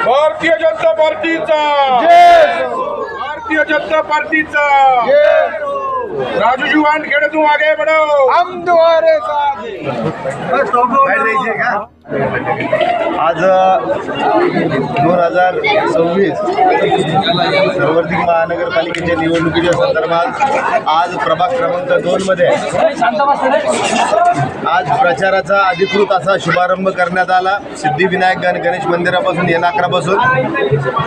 भारतीय जनता पार्टीचा भारतीय जनता पार्टीचा राजूजी वानखेड़े तुम आगे बढ़ो, हम तुम्हारे साथ। आज 2026 सार्वत्रिक महानगरपालिकेच्या निवडणुकीच्या संदर्भात आज प्रभाग क्रमांक 2 मध्ये आज प्रचाराचा अधिकृत असा शुभारंभ करण्यात आला सिद्धिविनायक गणेश मंदिरापासून येनाकरापासून।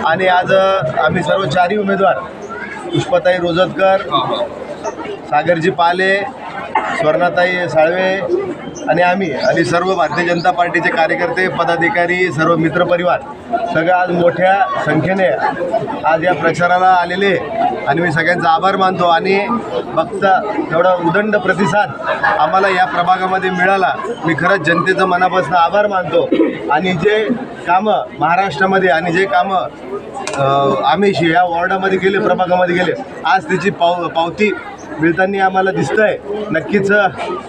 आणि आज आम्ही सर्व चारही उमेदवार पुष्पाताई रोजतकर, सागरजी पाले, स्वर्णाताई साळवे आणि सर्व भारतीय जनता पार्टीचे कार्यकर्ते, पदाधिकारी, सर्व मित्रपरिवार सगळं आज मोठ्या संख्येने आज या प्रचाराला आलेले आणि मी सगळ्यांचा आभार मानतो। आणि बघता तेवढा उदंड प्रतिसाद आम्हाला या प्रभागामध्ये मिळाला, मी खरंच जनतेचं मनापासून आभार मानतो। आणि जे कामं महाराष्ट्रामध्ये आणि जे कामं आम्ही या वॉर्डामध्ये गेले, प्रभागामध्ये गेले, आज त्याची पावती मिळताना आम्हाला दिसतंय। नक्कीच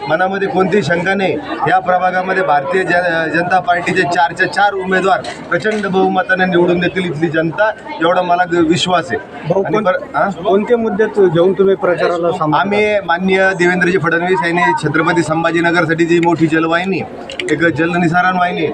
मनामध्ये कोणतीही शंका नाही, या प्रभागामध्ये भारतीय जनता पार्टीचे 4च्या 4 उमेदवार प्रचंड बहुमताने निवडून देतील इथली जनता, एवढा मला विश्वास आहे। कोणते मुद्दे घेऊन तुम्ही प्रचाराला? आम्ही माननीय देवेंद्रजी फडणवीस यांनी छत्रपती संभाजीनगरसाठी जी मोठी जलवाहिनी, एक जलनिसारण वाहिनी,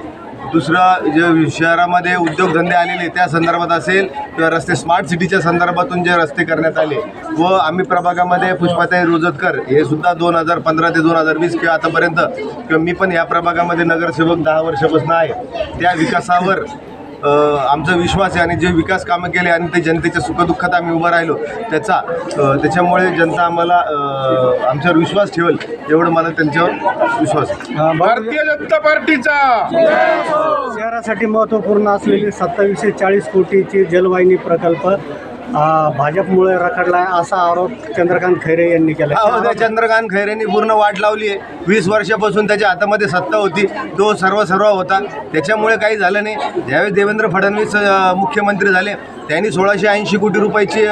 दुसरं जे शहरामध्ये उद्योगधंदे आलेले त्या संदर्भात असेल किंवा रस्ते स्मार्ट सिटीच्या संदर्भातून जे रस्ते करण्यात आले, व आम्ही प्रभागामध्ये पुष्पाताई रोजतकर हे सुद्धा 2015 ते 2020 किंवा आतापर्यंत किंवा मी पण या प्रभागामध्ये नगरसेवक 10 वर्षापासून आहे, त्या विकासावर आमचा विश्वास आहे। आणि जे विकास कामं केले आणि ते जनतेच्या सुखदुःखात आम्ही उभं राहिलो त्याच्यामुळे जनता आम्हाला आमच्यावर विश्वास ठेवेल, एवढं मला त्यांच्यावर विश्वास आहे। भारतीय जनता पार्टीचा शहरासाठी महत्त्वपूर्ण असलेली 2740 कोटीची जलवाहिनी प्रकल्प भाजपमुळे रखडला आहे असा आरोप चंद्रकांत खैरे यांनी केला। हो, चंद्रकांत खैरेंनी पूर्ण वाट लावली आहे। 20 वर्षापासून त्याच्या हातामध्ये सत्ता होती, तो सर्व होता, त्याच्यामुळे काही झालं नाही। ज्यावेळेस देवेंद्र फडणवीस मुख्यमंत्री झाले त्यांनी 1680 कोटी रुपयाची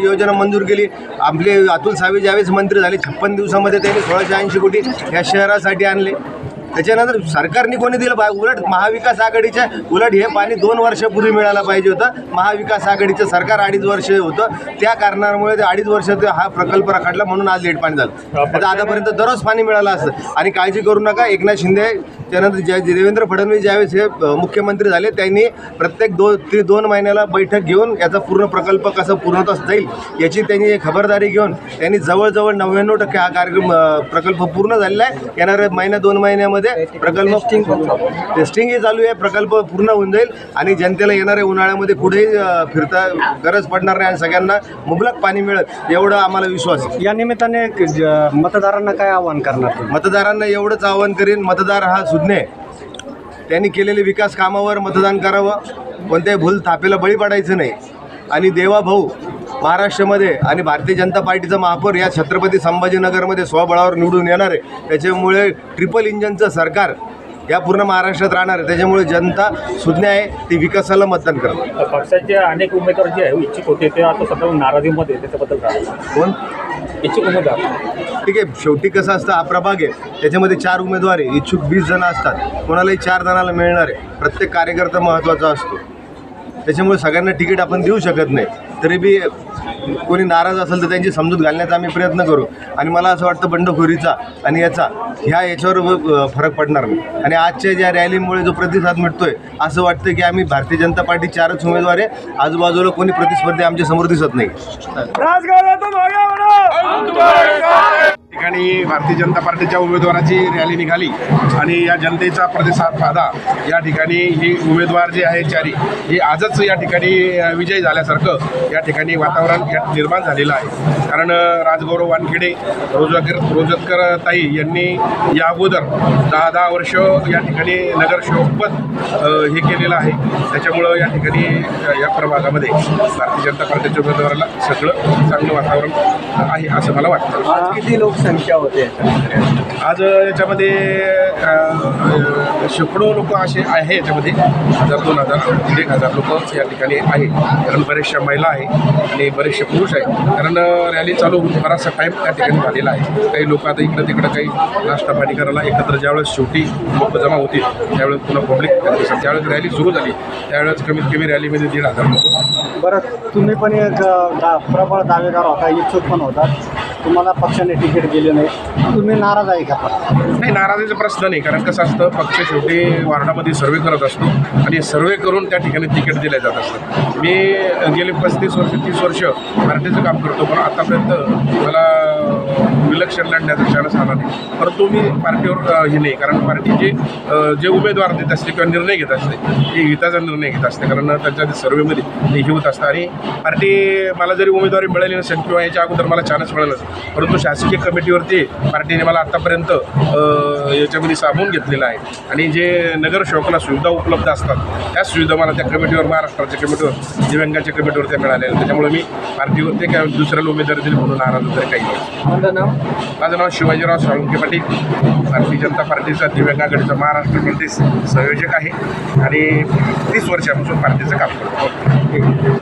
योजना मंजूर केली। आपले अतुल सावे ज्यावेळेस मंत्री झाले 56 दिवसामध्ये त्यांनी 1680 कोटी या शहरासाठी आणले। त्याच्यानंतर सरकारने कोणी दिलं पाहिजे? उलट महाविकास आघाडीच्या उलट हे पाणी 2 वर्षापूर्वी मिळायला पाहिजे होतं। महाविकास आघाडीचं सरकार 2.5 वर्ष होतं, त्या कारणामुळे ते 2.5 वर्ष हा प्रकल्प रखडला, म्हणून आज लेट पाणी झालं। आता आतापर्यंत दररोज पाणी मिळालं असतं। आणि काळजी करू नका, एकनाथ शिंदे त्यानंतर देवेंद्र फडणवीस ज्यावेळेस हे मुख्यमंत्री झाले त्यांनी प्रत्येक 2 महिन्याला बैठक घेऊन याचा पूर्ण प्रकल्प कसं पूर्णतः जाईल याची त्यांनी खबरदारी घेऊन त्यांनी जवळजवळ 99% हा कार्यक्रम प्रकल्प पूर्ण झालेला आहे। येणाऱ्या 1-2 महिन्यामध्ये प्रकल्प टेस्टिंगही चालू आहे, प्रकल्प पूर्ण होऊन जाईल आणि जनतेला येणाऱ्या उन्हाळ्यामध्ये कुठेही फिरता गरज पडणार नाही आणि सगळ्यांना मुबलक पाणी मिळेल, एवढा आम्हाला विश्वास आहे। या निमित्ताने मतदारांना काय आवाहन करणार? मतदारांना एवढंच आवाहन करीन, मतदार हा सुज्ञ आहे, त्यांनी केलेले विकास कामावर मतदान करावं, कोणत्याही भूल थापेला बळी पडायचं नाही। आणि देवा भाऊ महाराष्ट्रामध्ये आणि भारतीय जनता पार्टीचा महापौर या छत्रपती संभाजीनगरमध्ये स्वबळावर निवडून येणार आहे, त्याच्यामुळे ट्रिपल इंजनचं सरकार या पूर्ण महाराष्ट्रात राहणार आहे। त्याच्यामुळे जनता सुज्ञ आहे, ती विकासाला मतदान करतात। पक्षाचे अनेक उमेदवार जे आहे इच्छुक होते ते आता सध्या नाराजीमध्ये, त्याच्याबद्दल कोण इच्छुक उमेदवार? ठीक आहे, शेवटी कसं असतं, हा प्रभाग आहे, त्याच्यामध्ये 4 उमेदवार आहे, इच्छुक 20 जण असतात, कोणालाही 4 जणाला मिळणार आहे। प्रत्येक कार्यकर्ता महत्त्वाचा असतो, त्याच्यामुळे सगळ्यांना तिकीट आपण देऊ शकत नाही। तरी बी कोणी नाराज असेल तर त्यांची समजूत घालण्याचा आम्ही प्रयत्न करू। आणि मला असं वाटतं बंडखोरीचा आणि याच्यावर फरक पडणार नाही। आणि आजच्या ज्या रॅलीमुळे जो प्रतिसाद मिळतोय, असं वाटतं की आम्ही भारतीय जनता पार्टी 4च उमेदवार आहे, आजूबाजूला कोणी प्रतिस्पर्धी आमच्या समोर दिसत नाही। ठिकाणी भारतीय जनता पार्टीच्या उमेदवाराची रॅली निघाली आणि या जनतेचा प्रतिसाद पाहता या ठिकाणी ही उमेदवार जे आहे 4 हे आजच या ठिकाणी विजयी झाल्यासारखं या ठिकाणी वातावरण निर्माण झालेलं आहे। कारण राजगौरव वानखेडे, रोजतकर ताई यांनी या अगोदर 10 वर्ष या ठिकाणी नगरसेवकपद हे केलेलं आहे, त्याच्यामुळं या ठिकाणी या प्रभागामध्ये भारतीय जनता पार्टीच्या उमेदवाराला सगळं चांगलं वातावरण आहे असं मला वाटतं। आज किती लोकसंख्या संख्या होते आज याच्यामध्ये शेकडो लोक असे आहे याच्यामध्ये 1000-2000 1,000 लोक या ठिकाणी आहे. कारण बरेचशा महिला आहे आणि बरेचसे पुरुष आहे. कारण रॅली चालू होऊन बराचसा टाईम त्या ठिकाणी झालेला आहे. काही लोक आता इकडं तिकडं काही नाश्ता पाणी करायला एकत्र ज्यावेळेस शेवटी लोक जमा होतील त्यावेळेस पुन्हा पब्लिक ज्यावेळेस रॅली सुरू झाली त्यावेळेस कमीत कमी रॅलीमध्ये 1,500 लोक. बरं, तुम्ही पण एक प्रबळ दावेदार होता, इच्छुक पण होता, तुम्हाला पक्षाने तिकीट दिले नाही, तुम्ही नाराज आहे का? नाही, नाराजीचा प्रश्न नाही. कारण कसं असतं, पक्ष शेवटी वार्डामध्ये सर्वे करत असतो आणि सर्वे करून त्या ठिकाणी तिकीट दिले जात असतं. मी गेले 35 वर्ष 30 वर्ष पार्टीचं काम करतो, पण आतापर्यंत मला इलेक्शन लढण्याचा चान्स आला नाही. परंतु मी पार्टीवर हे नाही, कारण पार्टी जे उमेदवार देत असते किंवा निर्णय घेत असते ते हिताचा निर्णय घेत असते. कारण त्यांच्या सर्वेमध्ये हे होत असतं आणि पार्टी मला जरी उमेदवारी मिळाली नसेल किंवा याच्या अगोदर मला चान्स मिळाला नसेल, परंतु शासकीय कमिटीवरती पार्टीने मला आत्तापर्यंत याच्यामध्ये सामावून घेतलेलं आहे. आणि जे नगरसेवकाला सुविधा उपलब्ध असतात त्या सुविधा मला त्या कमिटीवर, महाराष्ट्राच्या कमिटीवर, दिव्यांगाच्या कमिटीवर त्या मिळालेल्या. त्याच्यामुळे मी पार्टीवर ते काय दुसऱ्याला उमेदवारी दिली म्हणून नाराज वगैरे काही नाही. माझं नाव शिवाजीराव साळुंके पाटील, भारतीय जनता पार्टीचा दिव्यांग आघाडीचा महाराष्ट्र प्रदेश संयोजक आहे आणि 30 वर्षापासून पार्टीचं काम करतो.